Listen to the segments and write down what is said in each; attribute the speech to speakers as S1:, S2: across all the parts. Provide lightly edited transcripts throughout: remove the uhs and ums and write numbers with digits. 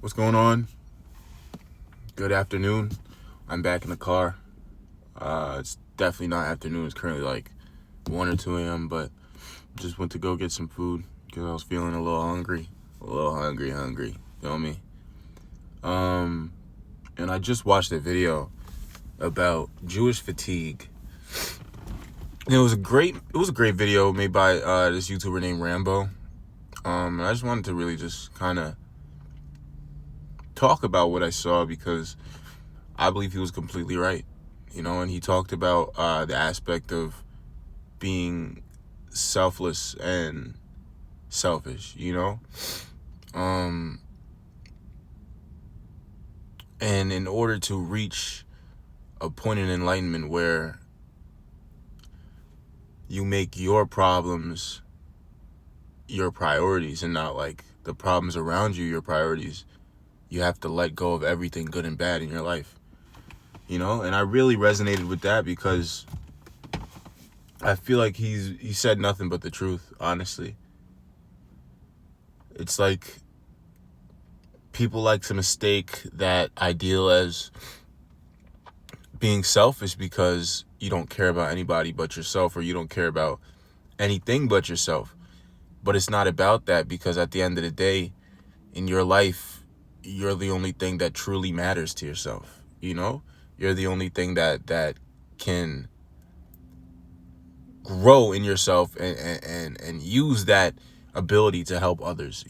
S1: What's going on? Good afternoon. I'm back in the car. It's definitely not afternoon. It's currently like 1 or 2 a.m., but just went to go get some food because I was feeling a little hungry. Feel me? And I just watched a video about Jewish fatigue. And it was a great video made by this YouTuber named Rambo. And I just wanted to really just kind of talk about what I saw because I believe he was completely right, and he talked about the aspect of being selfless and selfish, and in order to reach a point in enlightenment where you make your problems your priorities and not like the problems around you your priorities, you have to let go of everything good and bad in your life. And I really resonated with that because I feel like he said nothing but the truth, honestly. It's like people like to mistake that ideal as being selfish because you don't care about anybody but yourself, or you don't care about anything but yourself. But it's not about that, because at the end of the day, in your life, you're the only thing that truly matters to yourself. You're the only thing that can grow in yourself and use that ability to help others.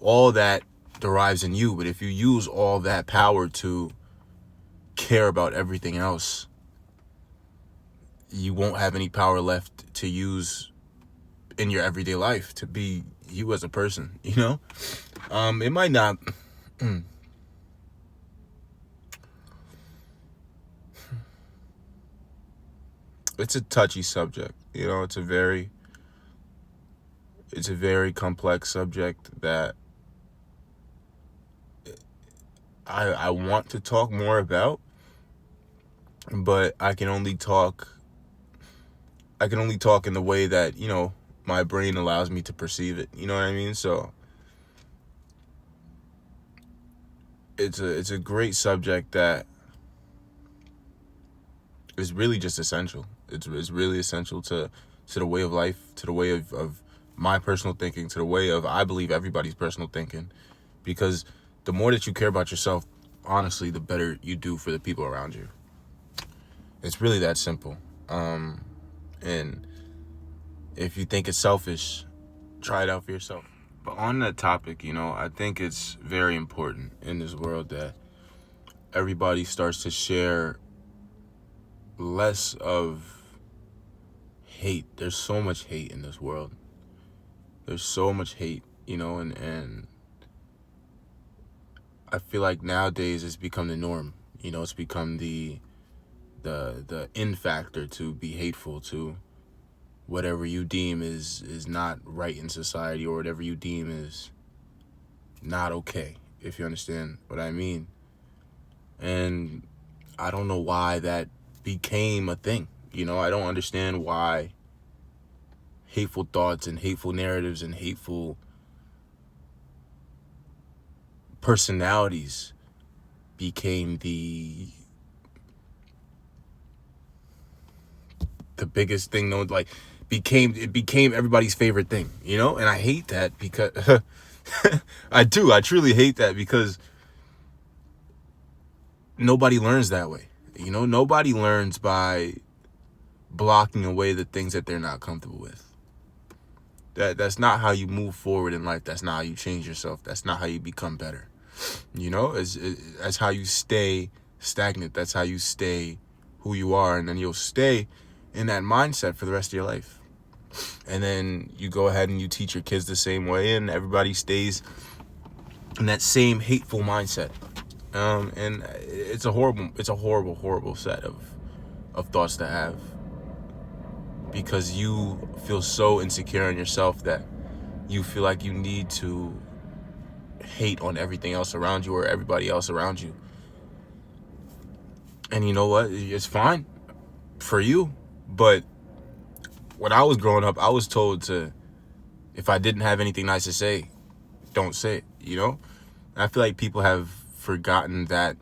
S1: All that derives in you. But if you use all that power to care about everything else, you won't have any power left to use in your everyday life to be you as a person. It might not it's a touchy subject. It's a very complex subject that I want to talk more about, but I can only talk in the way that, my brain allows me to perceive it. You know what I mean? So it's a great subject that is really just essential. It's really essential to the way of life, to the way of my personal thinking, to the way of, I believe, everybody's personal thinking. Because the more that you care about yourself, honestly, the better you do for the people around you. It's really that simple. And if you think it's selfish, try it out for yourself. But on that topic, I think it's very important in this world that everybody starts to share less of hate. There's so much hate in this world. There's so much hate, and I feel like nowadays it's become the norm. It's become the in factor to be hateful to whatever you deem is not right in society, or whatever you deem is not okay, if you understand what I mean. And I don't know why that became a thing. I don't understand why hateful thoughts and hateful narratives and hateful personalities became the biggest thing. It became everybody's favorite thing, and I hate that because I truly hate that, because nobody learns that way. Nobody learns by blocking away the things that they're not comfortable with. That's not how you move forward in life. That's not how you change yourself. That's not how you become better. That's how you stay stagnant. That's how you stay who you are, and then you'll stay in that mindset for the rest of your life. And then you go ahead and you teach your kids the same way, and everybody stays in that same hateful mindset. And it's a horrible set of thoughts to have, because you feel so insecure in yourself that you feel like you need to hate on everything else around you or everybody else around you. And you know what? It's fine for you, but when I was growing up, I was told to, if I didn't have anything nice to say, don't say it, And I feel like people have forgotten that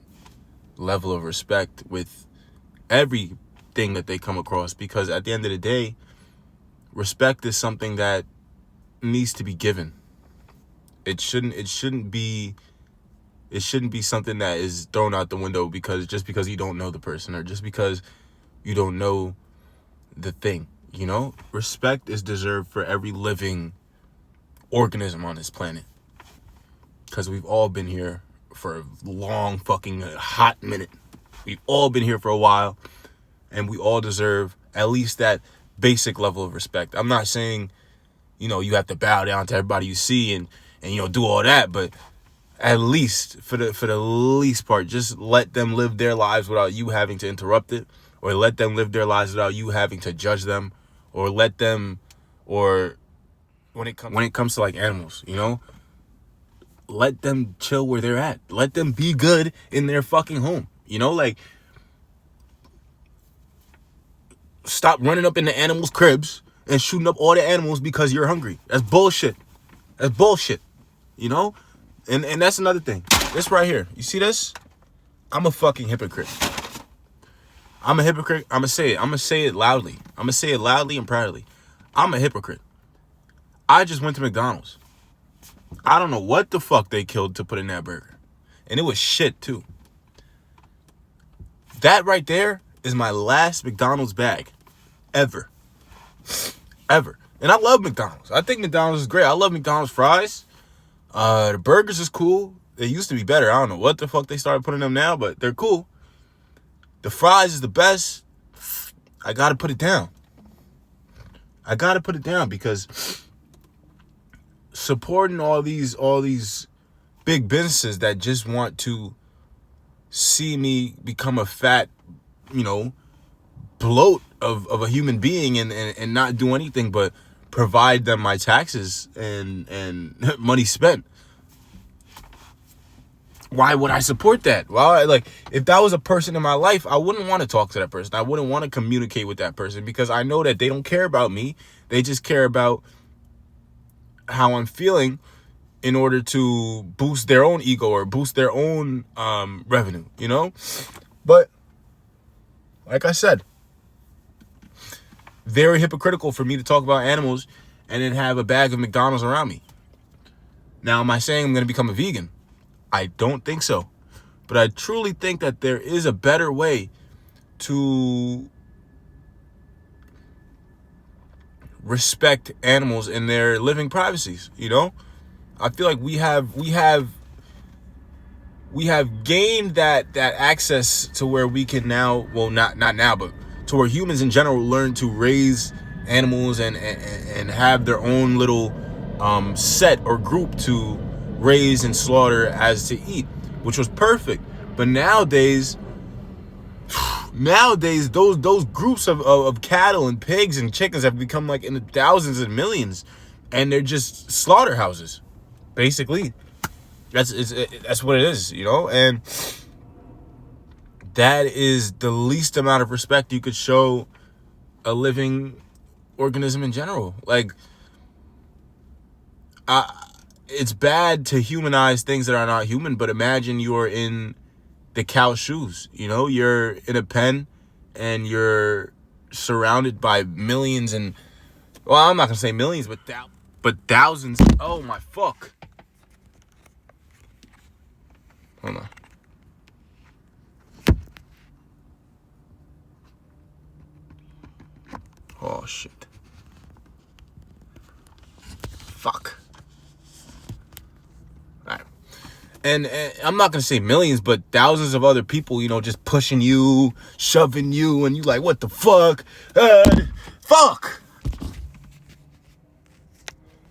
S1: level of respect with everything that they come across, because at the end of the day, respect is something that needs to be given. It shouldn't be something that is thrown out the window just because you don't know the person, or just because you don't know the thing. You know, respect is deserved for every living organism on this planet, because we've all been here for a long fucking hot minute. We've all been here for a while, and we all deserve at least that basic level of respect. I'm not saying, you have to bow down to everybody you see and do all that, but at least for the least part, just let them live their lives without you having to interrupt it, or let them live their lives without you having to judge them, or when it comes to like animals, let them chill where they're at. Let them be good in their fucking home. Like, stop running up into animals' cribs and shooting up all the animals because you're hungry. That's bullshit. That's bullshit. And that's another thing. This right here. You see this? I'm a fucking hypocrite. I'm a hypocrite. I'm going to say it. I'm going to say it loudly. I'm going to say it loudly and proudly. I'm a hypocrite. I just went to McDonald's. I don't know what the fuck they killed to put in that burger. And it was shit too. That right there is my last McDonald's bag. Ever. And I love McDonald's. I think McDonald's is great. I love McDonald's fries. The burgers is cool. They used to be better. I don't know what the fuck they started putting them now, but they're cool. The fries is the best. I gotta put it down. Because supporting all these big businesses that just want to see me become a fat, bloat of a human being and not do anything but provide them my taxes and money spent. Why would I support that? Well, if that was a person in my life, I wouldn't want to talk to that person. I wouldn't want to communicate with that person, because I know that they don't care about me. They just care about how I'm feeling in order to boost their own ego or boost their own revenue, But like I said, very hypocritical for me to talk about animals and then have a bag of McDonald's around me. Now, am I saying I'm going to become a vegan? I don't think so. But I truly think that there is a better way to respect animals in their living privacies, I feel like we have gained that access to where we can now, well, not now, but to where humans in general learn to raise animals and have their own little set or group to raise and slaughter as to eat, which was perfect. But nowadays those groups of cattle and pigs and chickens have become like in the thousands and millions, and they're just slaughterhouses, basically. That's what it is, and that is the least amount of respect you could show a living organism in general. Like, it's bad to humanize things that are not human, but imagine you're in the cow's shoes. You're in a pen and you're surrounded by millions and, well, I'm not gonna say millions, but thousands. Oh my fuck. Hold on. Oh shit. Fuck. And I'm not going to say millions, but thousands of other people, just pushing you, shoving you, and you like, what the fuck? Fuck!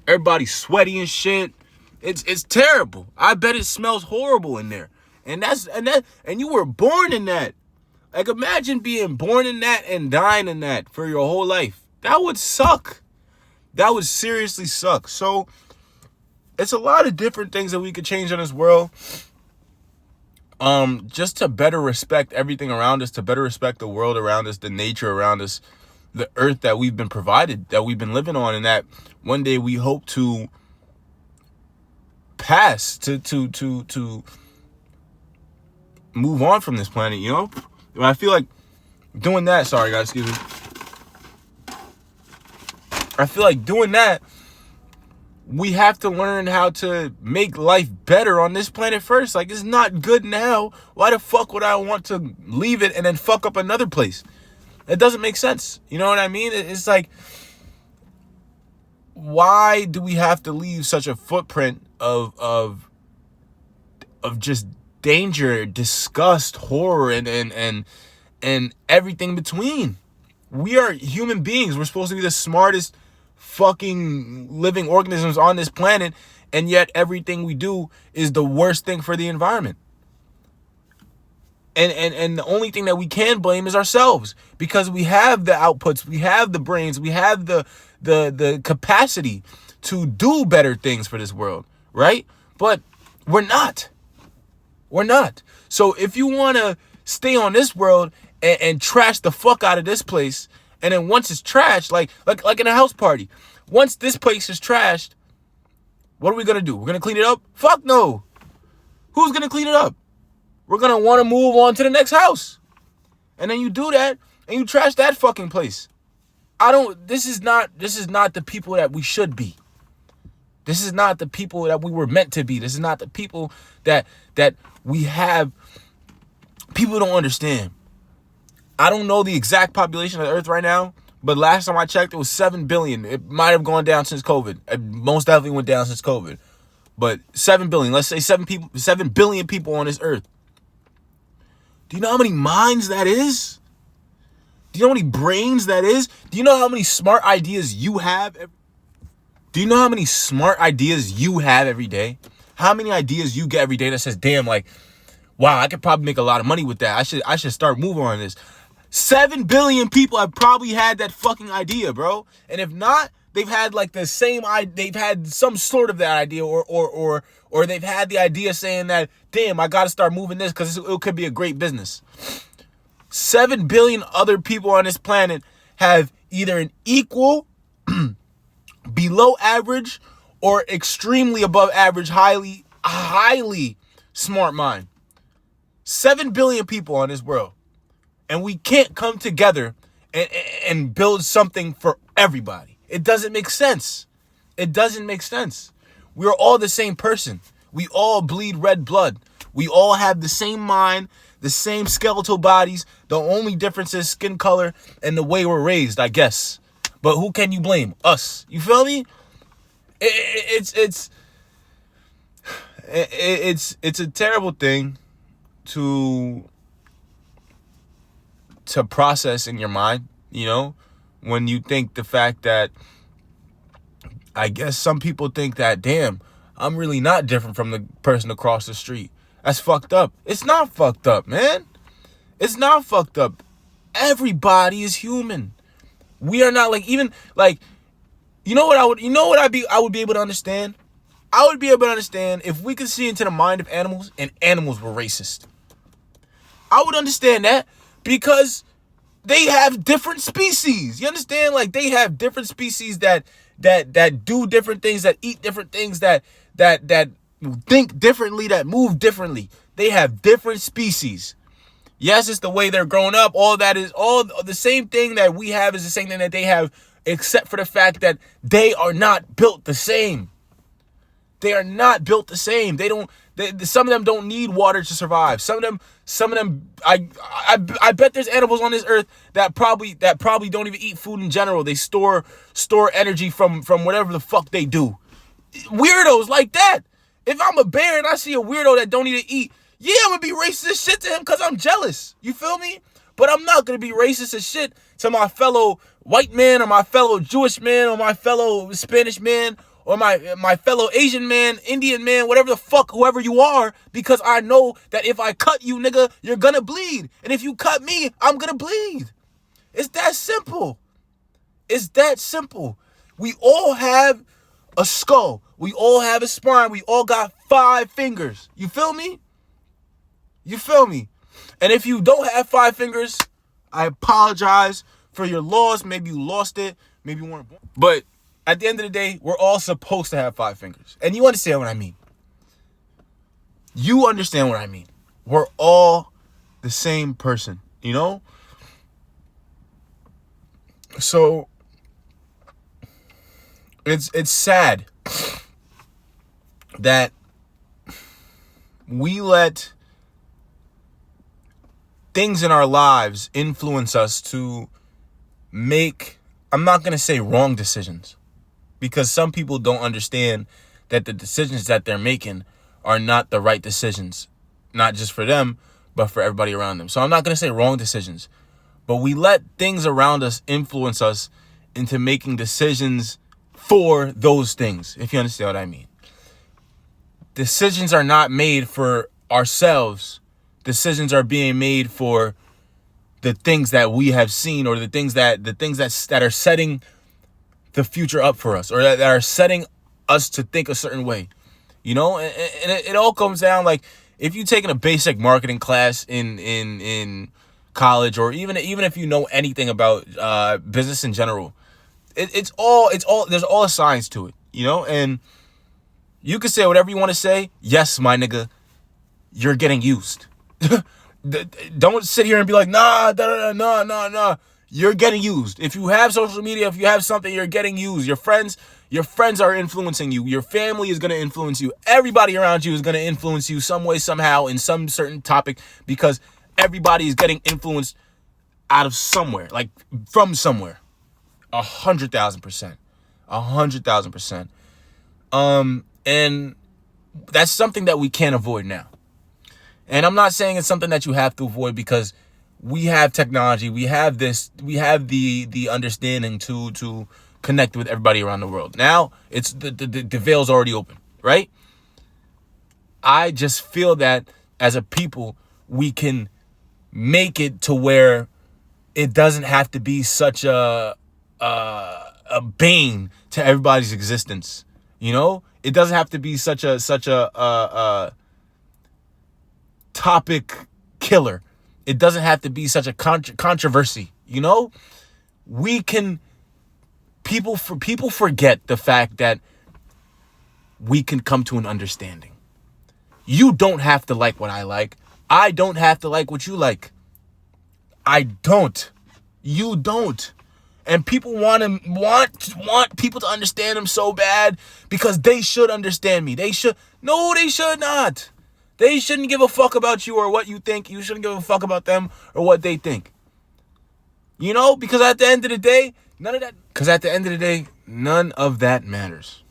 S1: Everybody's sweaty and shit. It's terrible. I bet it smells horrible in there. And you were born in that. Like, imagine being born in that and dying in that for your whole life. That would suck. That would seriously suck. So, it's a lot of different things that we could change in this world. Just to better respect everything around us, to better respect the world around us, the nature around us, the earth that we've been provided, that we've been living on, and that one day we hope to pass to move on from this planet, you know? And I feel like doing that, sorry guys, excuse me. I feel like doing that, we have to learn how to make life better on this planet first. Like, it's not good now. Why the fuck would I want to leave it and then fuck up another place? It doesn't make sense. You know what I mean? It's like, why do we have to leave such a footprint of just danger, disgust, horror, and everything between? We are human beings. We're supposed to be the smartest fucking living organisms on this planet, and yet everything we do is the worst thing for the environment. And the only thing that we can blame is ourselves, because we have the outputs, we have the brains, we have the capacity to do better things for this world, right? But we're not. We're not. So if you want to stay on this world and trash the fuck out of this place, and then once it's trashed, like in a house party, once this place is trashed, what are we going to do? We're going to clean it up? Fuck no. Who's going to clean it up? We're going to want to move on to the next house. And then you do that and you trash that fucking place. This is not the people that we should be. This is not the people that we were meant to be. This is not the people that we have. People don't understand. I don't know the exact population of the earth right now, but last time I checked, it was 7 billion. It might have gone down since COVID. It most definitely went down since COVID. But 7 billion, let's say 7 billion people on this earth. Do you know how many minds that is? Do you know how many brains that is? Do you know how many smart ideas you have? Do you know how many smart ideas you have every day? How many ideas you get every day that says, damn, like, wow, I could probably make a lot of money with that. I should start moving on this. 7 billion people have probably had that fucking idea, bro. And if not, they've had like the same, they've had some sort of that idea, or they've had the idea saying that, damn, I got to start moving this because it could be a great business. 7 billion other people on this planet have either an equal, below average, or extremely above average, highly smart mind. 7 billion people on this world. And we can't come together and build something for everybody. It doesn't make sense. It doesn't make sense. We are all the same person. We all bleed red blood. We all have the same mind, the same skeletal bodies. The only difference is skin color and the way we're raised, I guess. But who can you blame? Us. You feel me? It's a terrible thing to process in your mind, you know, when you think the fact that, I guess some people think that, damn, I'm really not different from the person across the street. That's fucked up. It's not fucked up, man. It's not fucked up. Everybody is human. We are not like, even like, I would be able to understand. I would be able to understand if we could see into the mind of animals and animals were racist. I would understand that, because they have different species. You understand? Like, they have different species that do different things, that eat different things, that think differently, that move differently. They have different species. Yes, it's the way they're grown up. All that is all the same thing that we have is the same thing that they have, except for the fact that they are not built the same. They are not built the same. Some of them don't need water to survive. Some of them, I bet there's animals on this earth that probably don't even eat food in general. They store energy from whatever the fuck they do. Weirdos like that. If I'm a bear and I see a weirdo that don't even eat, yeah, I'm gonna be racist as shit to him because I'm jealous. You feel me? But I'm not gonna be racist as shit to my fellow white man, or my fellow Jewish man, or my fellow Spanish man, or my fellow Asian man, Indian man, whatever the fuck, whoever you are, because I know that if I cut you, nigga, you're gonna bleed. And if you cut me, I'm gonna bleed. It's that simple. It's that simple. We all have a skull. We all have a spine. We all got 5 fingers. You feel me? You feel me? And if you don't have 5 fingers, I apologize for your loss. Maybe you lost it. Maybe you weren't born. But at the end of the day, we're all supposed to have 5 fingers. And you understand what I mean. You understand what I mean. We're all the same person, you know? So it's sad that we let things in our lives influence us to make, I'm not going to say wrong decisions, because some people don't understand that the decisions that they're making are not the right decisions, not just for them, but for everybody around them. So I'm not going to say wrong decisions, but we let things around us influence us into making decisions for those things, if you understand what I mean. Decisions are not made for ourselves. Decisions are being made for the things that we have seen, or the things that are setting the future up for us, or that are setting us to think a certain way, you know. And it all comes down, like, if you've taken a basic marketing class in college, or even if you know anything about business in general, it's all there's all a science to it, you know. And you can say whatever you want to say. Yes, my nigga, you're getting used. Don't sit here and be like, nah. You're getting used. If you have social media, if you have something, you're getting used. Your friends are influencing you. Your family is going to influence you. Everybody around you is going to influence you some way, somehow, in some certain topic, because everybody is getting influenced out of somewhere, like from somewhere. 100,000%. 100,000%. And that's something that we can't avoid now. And I'm not saying it's something that you have to avoid, because we have technology, we have the understanding to connect with everybody around the world. Now it's the veil's already open, right? I just feel that as a people, we can make it to where it doesn't have to be such a bane to everybody's existence. You know, it doesn't have to be such a topic killer. It doesn't have to be such a controversy. You know, people forget the fact that we can come to an understanding. You don't have to like what I like. I don't have to like what you like. I don't. You don't. And people want people to understand them so bad, because they should understand me. They should not. They shouldn't give a fuck about you or what you think. You shouldn't give a fuck about them or what they think. You know, because at the end of the day, none of that matters.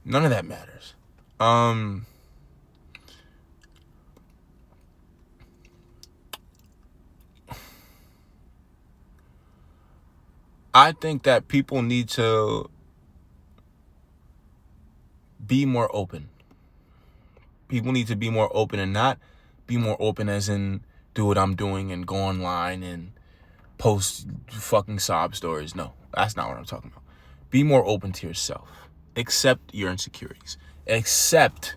S1: None of that matters. I think that people need to be more open. People need to be more open, and not be more open as in do what I'm doing and go online and post fucking sob stories. No, that's not what I'm talking about. Be more open to yourself. Accept your insecurities. Accept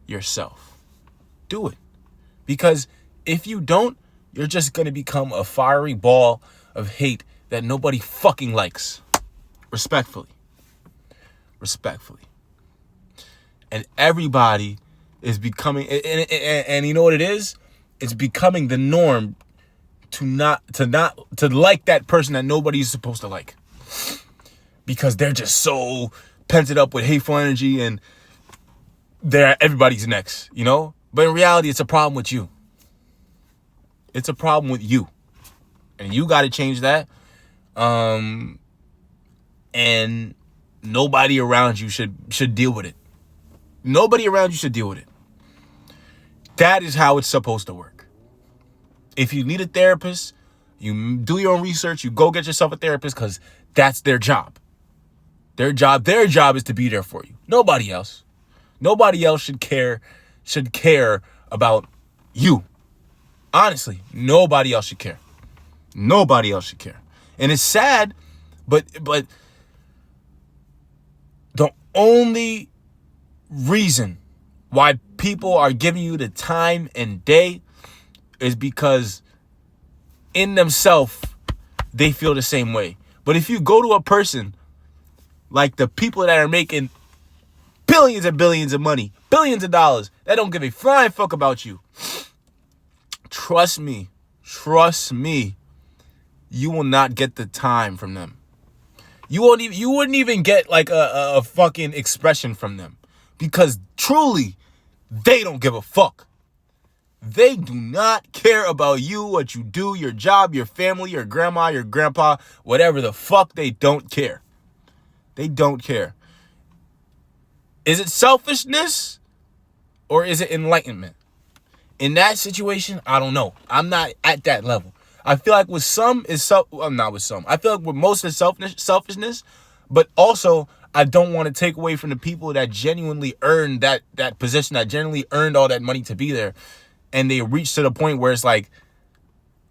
S1: yourself. Do it. Because if you don't, you're just going to become a fiery ball of hate that nobody fucking likes. Respectfully. And everybody is becoming, and you know what it is? It's becoming the norm to like that person that nobody's supposed to like, because they're just so pented up with hateful energy and they're everybody's next, you know? But in reality, it's a problem with you. It's a problem with you, and you got to change that. And nobody around you should deal with it. Nobody around you should deal with it. That is how it's supposed to work. If you need a therapist, you do your own research, you go get yourself a therapist, because that's their job. Their job is to be there for you. Nobody else. Nobody else should care about you. Honestly, nobody else should care. Nobody else should care. And it's sad, but the only reason why people are giving you the time and day is because in themselves they feel the same way. But if you go to a person like the people that are making billions and billions of money, billions of dollars, that don't give a flying fuck about you. Trust me, you will not get the time from them. You wouldn't even get like a fucking expression from them, because truly, they don't give a fuck. They do not care about you, what you do, your job, your family, your grandma, your grandpa, whatever the fuck. They don't care. They don't care. Is it selfishness or is it enlightenment? In that situation, I don't know. I'm not at that level. I feel like with some is I'm not with some. I feel like with most is selfishness, but also I don't want to take away from the people that genuinely earned that position, that genuinely earned all that money to be there, and they reach to the point where it's like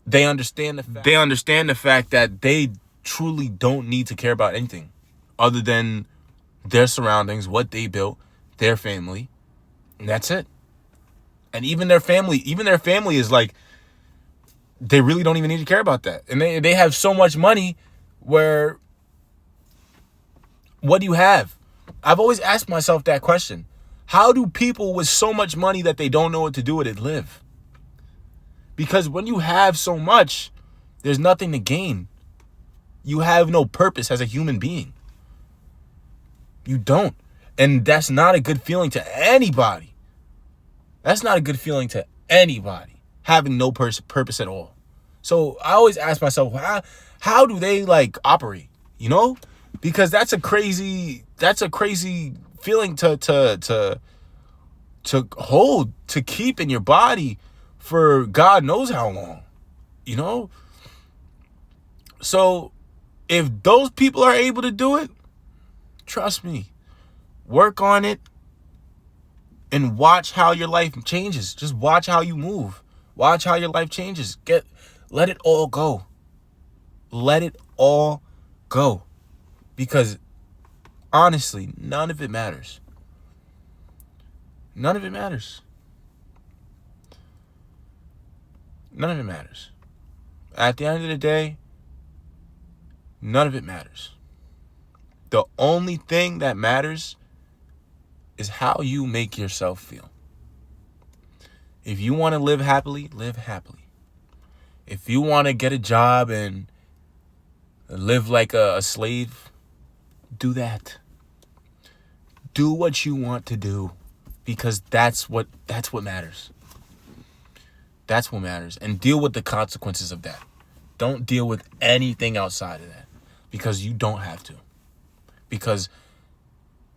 S1: they understand the fact that they truly don't need to care about anything other than their surroundings, what they built, their family, and that's it. And even their family is like, they really don't even need to care about that. And they have so much money where, what do you have? I've always asked myself that question. How do people with so much money that they don't know what to do with it live? Because when you have so much, there's nothing to gain. You have no purpose as a human being. You don't. And that's not a good feeling to anybody. That's not a good feeling to anybody, having no purpose at all. So I always ask myself, how do they like operate? You know, because that's a crazy feeling to hold, to keep in your body for God knows how long. You know, so if those people are able to do it, trust me, work on it. And watch how your life changes. Just watch how you move. Watch how your life changes. Let it all go. Let it all go. Because honestly, none of it matters. None of it matters. None of it matters. At the end of the day, none of it matters. The only thing that matters is how you make yourself feel. If you want to live happily, live happily. If you want to get a job and live like a slave, do that. Do what you want to do, because that's what matters. That's what matters. And deal with the consequences of that. Don't deal with anything outside of that, because you don't have to. Because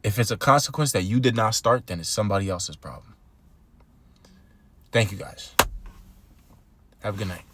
S1: if it's a consequence that you did not start, then it's somebody else's problem. Thank you, guys. Have a good night.